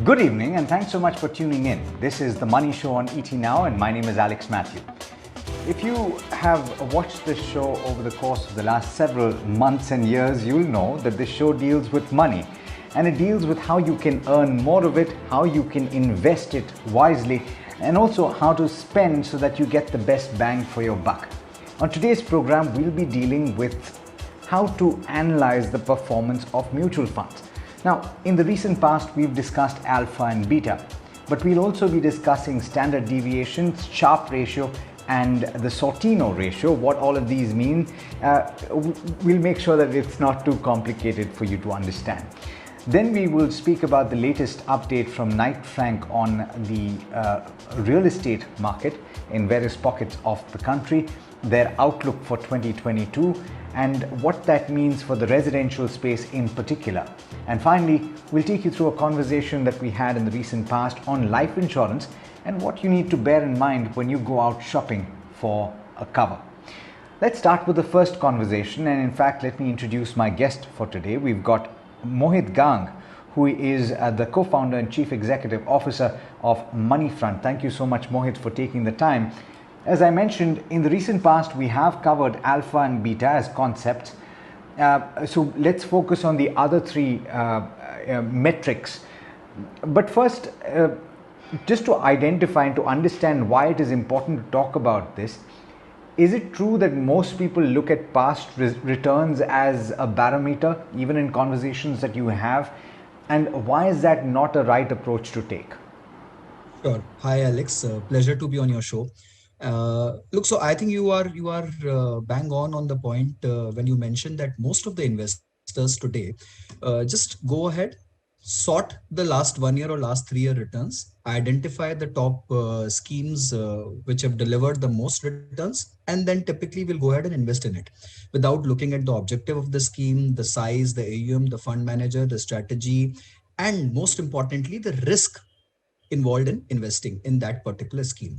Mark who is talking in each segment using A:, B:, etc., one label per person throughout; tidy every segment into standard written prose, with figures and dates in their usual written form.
A: Good evening and thanks so much for tuning in. This is The Money Show on ET Now and my name is Alex Matthew. If you have watched this show over the course of the last several months and years, you'll know that this show deals with money, and it deals with how you can earn more of it, how you can invest it wisely, and also how to spend so that you get the best bang for your buck. On today's program, we'll be dealing with how to analyze the performance of mutual funds. Now, in the recent past, we've discussed alpha and beta, but we'll also be discussing standard deviation, Sharpe ratio, and the Sortino ratio, what all of these mean. We'll make sure that it's not too complicated for you to understand. Then we will speak about the latest update from Knight Frank on the real estate market in various pockets of the country, their outlook for 2022, and what that means for the residential space in particular. And finally, we'll take you through a conversation that we had in the recent past on life insurance and what you need to bear in mind when you go out shopping for a cover. Let's start with the first conversation, and in fact, let me introduce my guest for today. We've got Mohit Gang, who is the co-founder and chief executive officer of Moneyfront. Thank you so much, Mohit, for taking the time. As I mentioned, in the recent past, we have covered alpha and beta as concepts. So let's focus on the other three metrics. But first, just to identify and to understand why it is important to talk about this, is it true that most people look at past returns as a barometer, even in conversations that you have? And why is that not a right approach to take?
B: Sure. Hi, Alex. Pleasure to be on your show. Look, so I think you are bang on the point when you mentioned that most of the investors today just go ahead, sort the last 1 year or last 3 year returns, identify the top schemes which have delivered the most returns, and then typically will go ahead and invest in it without looking at the objective of the scheme, the size, the AUM, the fund manager, the strategy, and most importantly, the risk involved in investing in that particular scheme.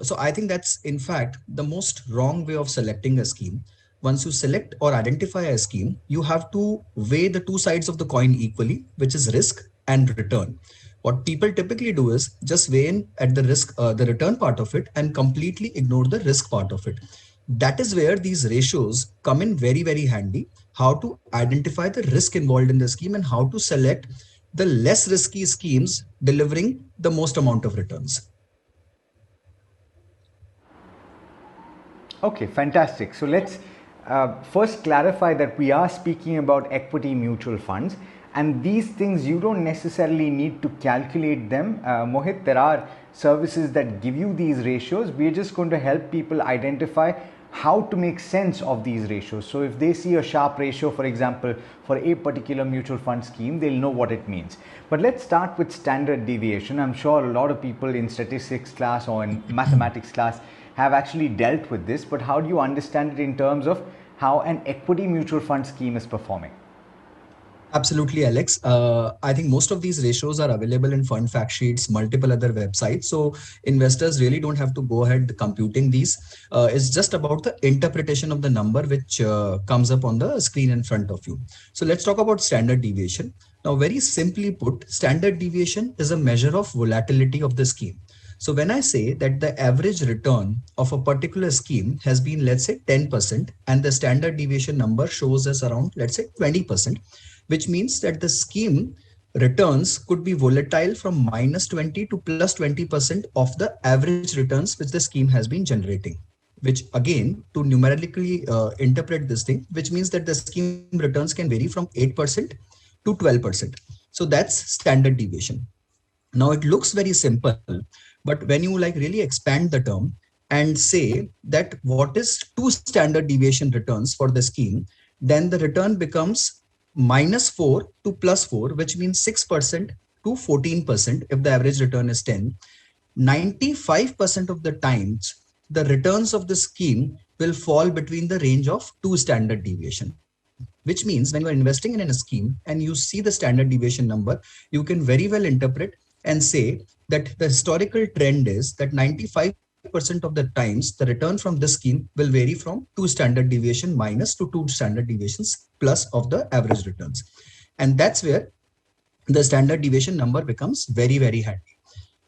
B: So I think that's in fact the most wrong way of selecting a scheme. Once you select or identify a scheme, you have to weigh the two sides of the coin equally, which is risk and return. What people typically do is just weigh in at the risk, the return part of it, and completely ignore the risk part of it. That is where these ratios come in very, very handy. How to identify the risk involved in the scheme and how to select the less risky schemes delivering the most amount of returns.
A: Okay, fantastic. So let's first clarify that we are speaking about equity mutual funds, and these things you don't necessarily need to calculate them. Mohit, there are services that give you these ratios. We're just going to help people identify how to make sense of these ratios. So if they see a Sharpe ratio, for example, for a particular mutual fund scheme, they'll know what it means. But let's start with standard deviation. I'm sure a lot of people in statistics class or in mathematics class have actually dealt with this, but how do you understand it in terms of how an equity mutual fund scheme is performing?
B: Absolutely, Alex. I think most of these ratios are available in fund fact sheets, multiple other websites. So investors really don't have to go ahead computing these. It's just about the interpretation of the number which comes up on the screen in front of you. So let's talk about standard deviation. Now, very simply put, standard deviation is a measure of volatility of the scheme. So when I say that the average return of a particular scheme has been, let's say 10%, and the standard deviation number shows us around, let's say 20%, which means that the scheme returns could be volatile from -20 to +20% of the average returns which the scheme has been generating, which again, to numerically interpret this thing, which means that the scheme returns can vary from 8% to 12%. So that's standard deviation. Now it looks very simple, but when you really expand the term and say that what is two standard deviation returns for the scheme, then the return becomes -4 to +4, which means 6% to 14% if the average return is 10. 95% of the times, the returns of the scheme will fall between the range of two standard deviation, which means when you are investing in a scheme and you see the standard deviation number, you can very well interpret and say that the historical trend is that 95% of the times the return from this scheme will vary from two standard deviation minus to two standard deviations plus of the average returns. And that's where the standard deviation number becomes very, very handy.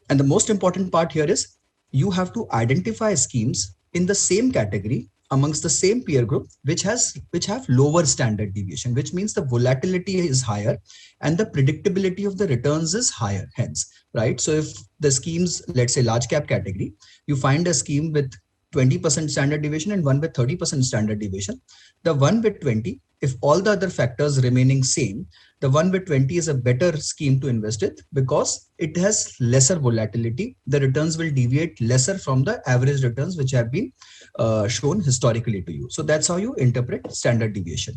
B: And the most important part here is you have to identify schemes in the same category amongst the same peer group which have lower standard deviation, which means the volatility is higher and the predictability of the returns is higher. Hence, right? So if the schemes, let's say large cap category, you find a scheme with 20% standard deviation and one with 30% standard deviation, the one with 20, if all the other factors remaining same, the one with 20 is a better scheme to invest in because it has lesser volatility. The returns will deviate lesser from the average returns which have been shown historically to you. So that's how you interpret standard deviation.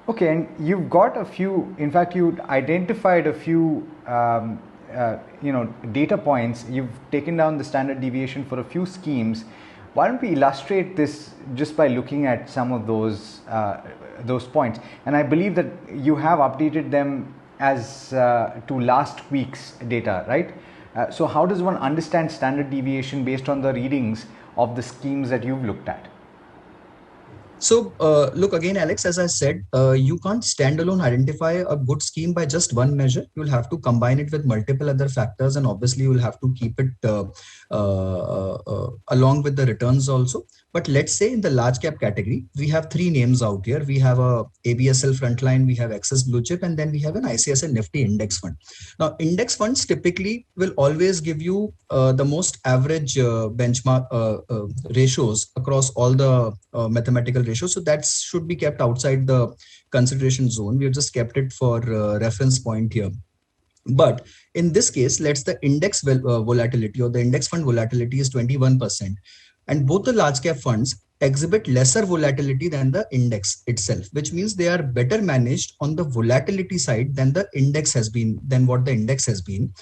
A: Okay, and you've got a few, in fact, you identified a few data points. You've taken down the standard deviation for a few schemes. Why don't we illustrate this just by looking at some of those points? And I believe that you have updated them as to last week's data, right? So how does one understand standard deviation based on the readings of the schemes that you've looked at?
B: So look again, Alex, as I said, you can't standalone identify a good scheme by just one measure. You'll have to combine it with multiple other factors, and obviously you'll have to keep it along with the returns also. But let's say in the large cap category, we have three names out here. We have a ABSL Frontline, we have Axis Blue Chip, and then we have an ICICI Nifty Index Fund. Now, index funds typically will always give you the most average benchmark ratios across all the mathematical ratios. So that should be kept outside the consideration zone. We have just kept it for reference point here. But in this case, let's the index volatility or the index fund volatility is 21%. And both the large cap funds exhibit lesser volatility than the index itself, which means they are better managed on the volatility side than the index has been, than what the index has been.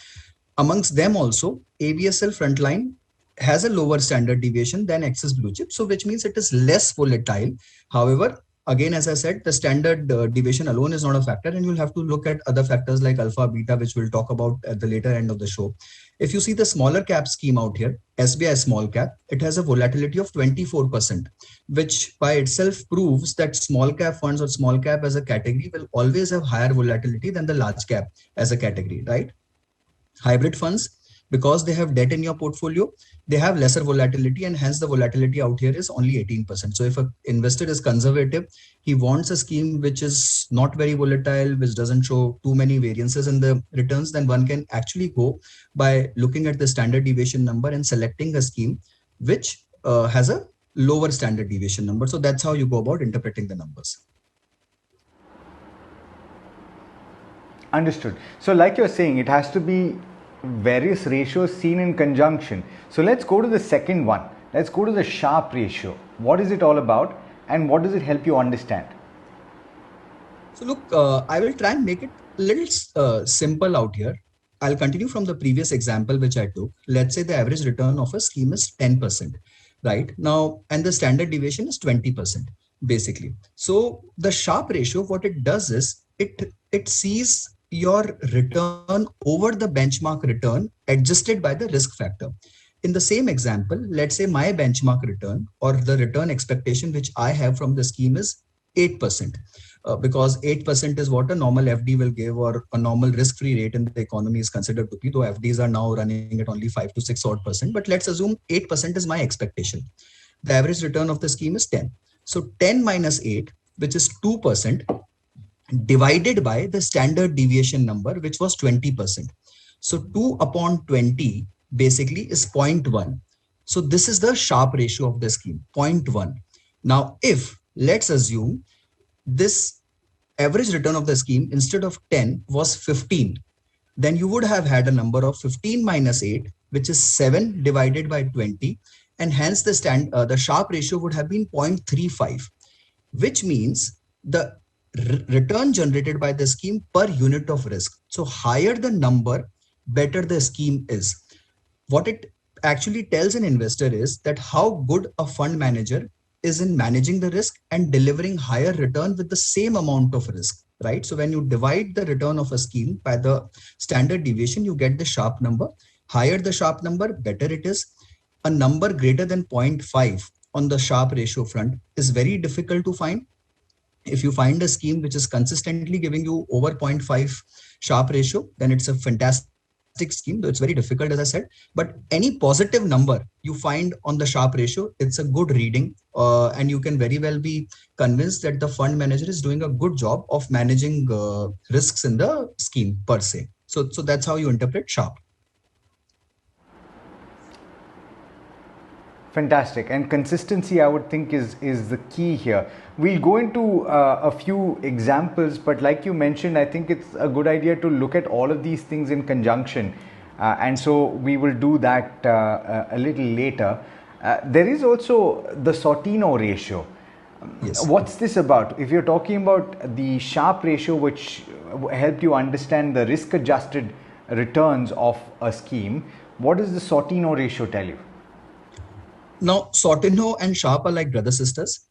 B: Amongst them also, ABSL Frontline has a lower standard deviation than Axis Blue Chip, so which means it is less volatile. However, again, as I said, the standard deviation alone is not a factor, and you'll have to look at other factors like alpha, beta, which we'll talk about at the later end of the show. If you see the smaller cap scheme out here, SBI small cap, it has a volatility of 24%, which by itself proves that small cap funds or small cap as a category will always have higher volatility than the large cap as a category, right? Hybrid funds, because they have debt in your portfolio, they have lesser volatility, and hence the volatility out here is only 18%. So if an investor is conservative, he wants a scheme which is not very volatile, which doesn't show too many variances in the returns, then one can actually go by looking at the standard deviation number and selecting a scheme which has a lower standard deviation number. So that's how you go about interpreting the numbers.
A: Understood. So like you're saying, it has to be various ratios seen in conjunction. So let's go to the second one. Let's go to the Sharpe ratio. What is it all about, and what does it help you understand?
B: So look, I will try and make it a little simple out here. I'll continue from the previous example which I took. Let's say the average return of a scheme is 10%, right? Now, and the standard deviation is 20%, basically. So the Sharpe ratio, what it does is it sees your return over the benchmark return adjusted by the risk factor. In the same example, let's say my benchmark return or the return expectation which I have from the scheme is 8%, because 8% is what a normal FD will give, or a normal risk-free rate in the economy is considered to be, though FDs are now running at only 5 to 6 odd percent. But let's assume 8% is my expectation. The average return of the scheme is 10. So 10 minus 8, which is 2%, divided by the standard deviation number, which was 20%. So 2 upon 20 basically is 0.1. So this is the Sharpe ratio of the scheme, 0.1. Now, if let's assume this average return of the scheme instead of 10 was 15, then you would have had a number of 15 minus 8, which is 7 divided by 20. And hence the Sharpe ratio would have been 0.35, which means the return generated by the scheme per unit of risk. So higher the number, better the scheme is. What it actually tells an investor is that how good a fund manager is in managing the risk and delivering higher return with the same amount of risk, right? So when you divide the return of a scheme by the standard deviation, you get the Sharpe number. Higher the Sharpe number, better it is. A number greater than 0.5 on the Sharpe ratio front is very difficult to find. If you find a scheme which is consistently giving you over zero point 0.5 Sharpe ratio, then it's a fantastic scheme, though it's very difficult, as I said. But any positive number you find on the Sharpe ratio, it's a good reading, and you can very well be convinced that the fund manager is doing a good job of managing risks in the scheme per se. So that's how you interpret Sharpe.
A: Fantastic. And consistency, I would think, is the key here. We'll go into a few examples, but like you mentioned, I think it's a good idea to look at all of these things in conjunction. And so we will do that a little later. There is also the Sortino ratio.
B: Yes.
A: What's this about? If you're talking about the Sharpe ratio, which helped you understand the risk-adjusted returns of a scheme, what does the Sortino ratio tell you?
B: Now, Sortino and Sharpe are like brother sisters,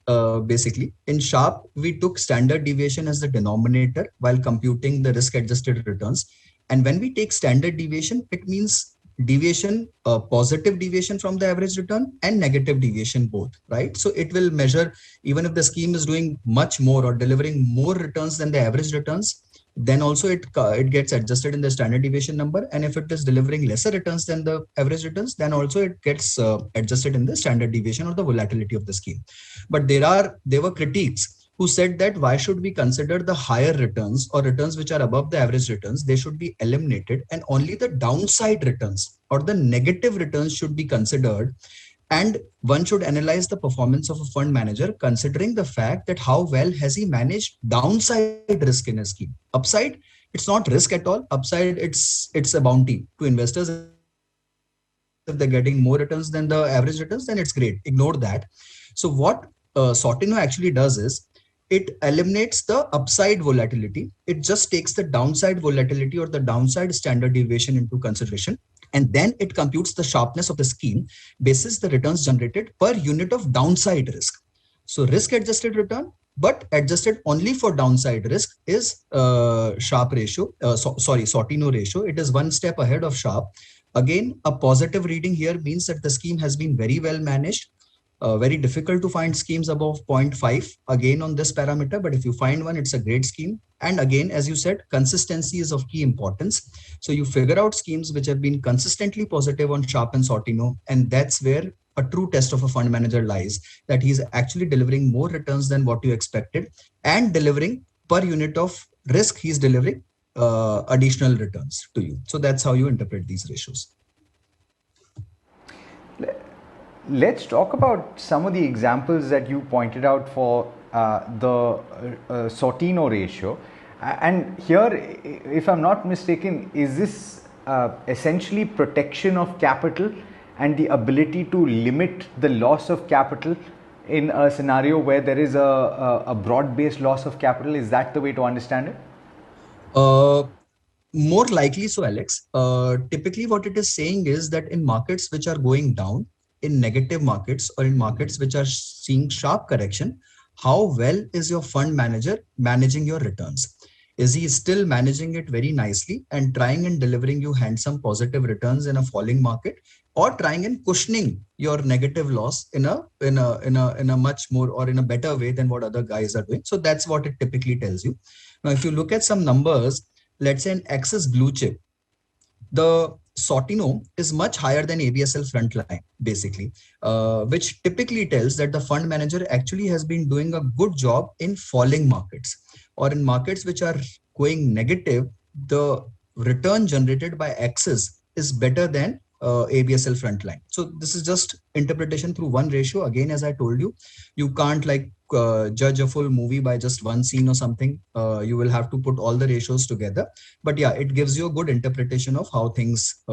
B: basically. In Sharpe, we took standard deviation as the denominator while computing the risk-adjusted returns. And when we take standard deviation, it means deviation, positive deviation from the average return and negative deviation both, right? So it will measure, even if the scheme is doing much more or delivering more returns than the average returns, then also it gets adjusted in the standard deviation number. And if it is delivering lesser returns than the average returns, then also it gets adjusted in the standard deviation or the volatility of the scheme. But there were critiques who said that why should we consider the higher returns or returns which are above the average returns? They should be eliminated, and only the downside returns or the negative returns should be considered. And one should analyze the performance of a fund manager considering the fact that how well has he managed downside risk in a scheme. Upside, it's not risk at all. Upside, it's a bounty to investors. If they're getting more returns than the average returns, then it's great. Ignore that. So what Sortino actually does is it eliminates the upside volatility. It just takes the downside volatility or the downside standard deviation into consideration. And then it computes the sharpness of the scheme basis the returns generated per unit of downside risk. So risk adjusted return, but adjusted only for downside risk is Sharpe ratio, Sortino ratio. It is one step ahead of Sharpe. Again, a positive reading here means that the scheme has been very well managed. Very difficult to find schemes above 0.5 again on this parameter, but if you find one, it's a great scheme. And again, as you said, consistency is of key importance. So you figure out schemes which have been consistently positive on Sharpe and Sortino, and that's where a true test of a fund manager lies, that he's actually delivering more returns than what you expected and delivering per unit of risk, he's delivering additional returns to you. So that's how you interpret these ratios.
A: Let's talk about some of the examples that you pointed out for the Sortino ratio. And here, if I'm not mistaken, is this essentially protection of capital and the ability to limit the loss of capital in a scenario where there is a broad-based loss of capital? Is that the way to understand it?
B: More likely so, Alex. Typically what it is saying is that in markets which are going down, in negative markets or in markets which are seeing sharp correction, how well is your fund manager managing your returns? Is he still managing it very nicely and trying and delivering you handsome positive returns in a falling market, or trying and cushioning your negative loss in a much more or in a better way than what other guys are doing? So that's what it typically tells you. Now, if you look at some numbers, let's say an Axis Blue Chip, the Sortino is much higher than ABSL Frontline, basically, which typically tells that the fund manager actually has been doing a good job in falling markets, or in markets which are going negative. The return generated by Axis is better than ABSL Frontline. So this is just interpretation through one ratio. Again, as I told you, you can't judge a full movie by just one scene or something. You will have to put all the ratios together. But yeah, it gives you a good interpretation of how things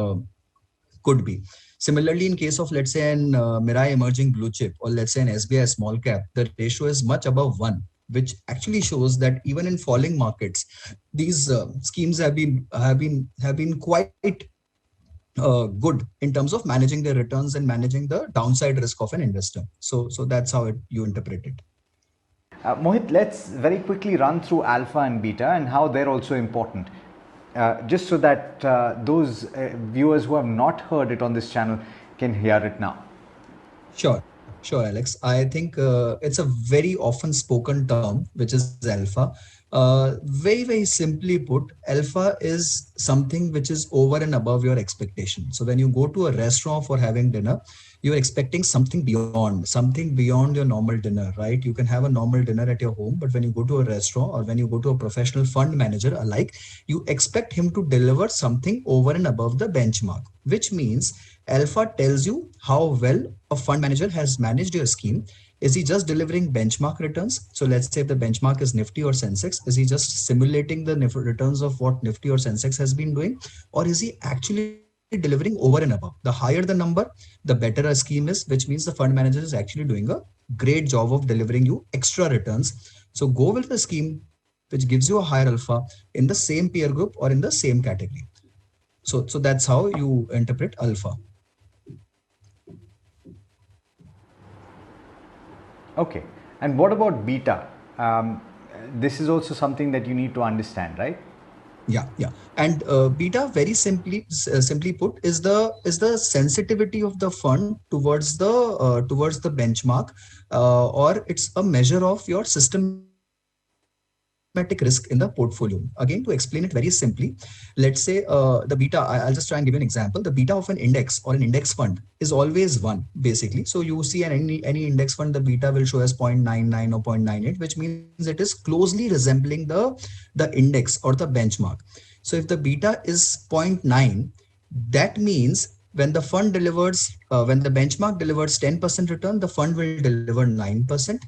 B: could be. Similarly, in case of, let's say, an Mirai Emerging Blue Chip, or let's say an SBI Small Cap, the ratio is much above 1, which actually shows that even in falling markets, these schemes have been quite good in terms of managing their returns and managing the downside risk of an investor. So that's how you interpret it.
A: Mohit, let's very quickly run through alpha and beta and how they're also important, just so that those viewers who have not heard it on this channel can hear it now.
B: Sure. Sure, Alex. I think it's a very often spoken term, which is alpha. Very simply put, alpha is something which is over and above your expectation. So when you go to a restaurant for having dinner, you're expecting something beyond your normal dinner, right? You can have a normal dinner at your home, but when you go to a restaurant or when you go to a professional fund manager alike, you expect him to deliver something over and above the benchmark, which means alpha tells you how well a fund manager has managed your scheme. Is he just delivering benchmark returns? So let's say if the benchmark is Nifty or Sensex, is he just simulating the returns of what Nifty or Sensex has been doing? Or is he actually delivering over and above? The higher the number, the better a scheme is, which means the fund manager is actually doing a great job of delivering you extra returns. So go with the scheme which gives you a higher alpha in the same peer group or in the same category. So that's how you interpret alpha.
A: Okay, and what about beta? This is also something that you need to understand, right?
B: Yeah. And beta, very simply put, is the sensitivity of the fund towards the benchmark, or it's a measure of your systematic risk in the portfolio. Again, to explain it very simply, let's say the beta. I'll just try and give you an example. The beta of an index or an index fund is always one, basically. So you see any index fund, the beta will show as 0.99 or 0.98, which means it is closely resembling the index or the benchmark. So if the beta is zero point 0.9, that means when the benchmark delivers 10% return, the fund will deliver 9%.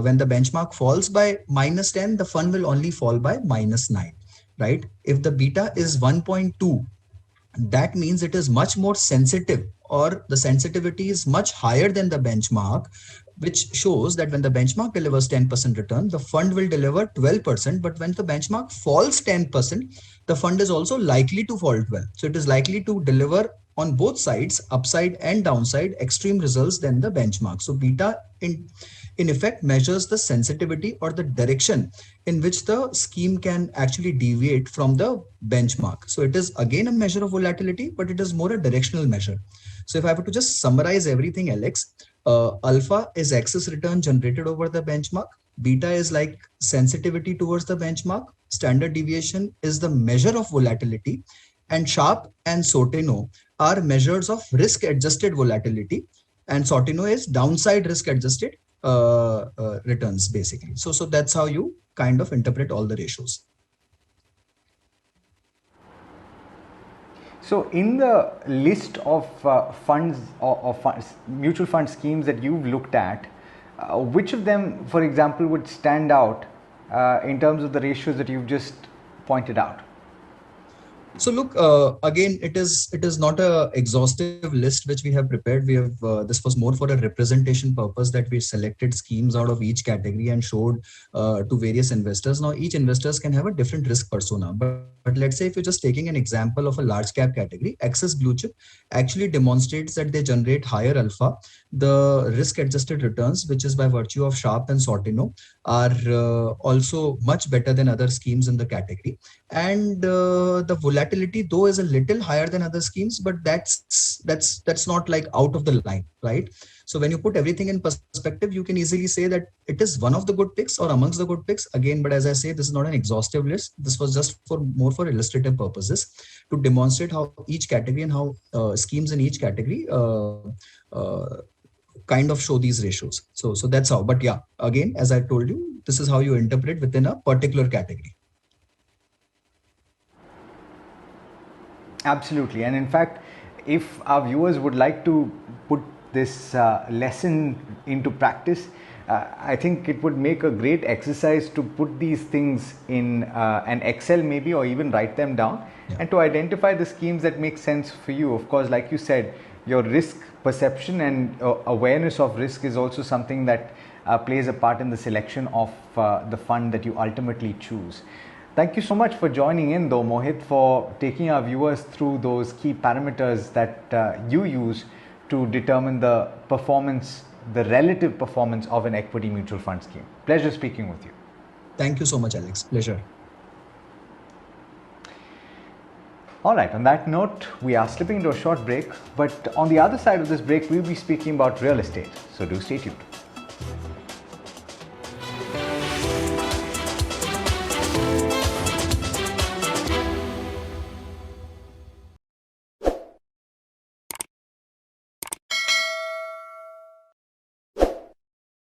B: When the benchmark falls by -10, the fund will only fall by -9, right? If the beta is 1.2, that means it is much more sensitive, or the sensitivity is much higher than the benchmark, which shows that when the benchmark delivers 10% return, the fund will deliver 12%. But when the benchmark falls 10%, the fund is also likely to fall 12. So it is likely to deliver on both sides, upside and downside, extreme results than the benchmark. So beta in effect measures the sensitivity or the direction in which the scheme can actually deviate from the benchmark. So it is again a measure of volatility, but it is more a directional measure. So if I were to just summarize everything, Alex, alpha is excess return generated over the benchmark. Beta is like sensitivity towards the benchmark. Standard deviation is the measure of volatility. And Sharpe and Sortino are measures of risk adjusted volatility. And Sortino is downside risk adjusted returns, basically. So that's how you kind of interpret all the ratios.
A: So in the list of funds or funds, mutual fund schemes that you've looked at, which of them, for example, would stand out in terms of the ratios that you've just pointed out?
B: So look, again, it is not a exhaustive list which we have prepared. We have this was more for a representation purpose, that we selected schemes out of each category and showed to various investors. Now each investors can have a different risk persona, but let's say if you're just taking an example of a large cap category, Axis Blue Chip actually demonstrates that they generate higher alpha. The risk adjusted returns, which is by virtue of Sharpe and Sortino, are also much better than other schemes in the category. And the volatility though is a little higher than other schemes, but that's not like out of the line, right? So when you put everything in perspective, you can easily say that it is one of the good picks or amongst the good picks again. But as I say, this is not an exhaustive list. This was just for more for illustrative purposes, to demonstrate how each category and how schemes in each category kind of show these ratios. So that's how. But yeah, again, as I told you, this is how you interpret within a particular category.
A: Absolutely. And in fact, if our viewers would like to put this lesson into practice, I think it would make a great exercise to put these things in an Excel maybe, or even write them down, and to identify the schemes that make sense for you. Of course, like you said, your risk perception and awareness of risk is also something that plays a part in the selection of the fund that you ultimately choose. Thank you so much for joining in though, Mohit, for taking our viewers through those key parameters that you use to determine the performance, the relative performance of an equity mutual fund scheme. Pleasure speaking with you.
B: Thank you so much, Alex. Pleasure.
A: All right, on that note, we are slipping into a short break, but on the other side of this break, we'll be speaking about real estate. So do stay tuned.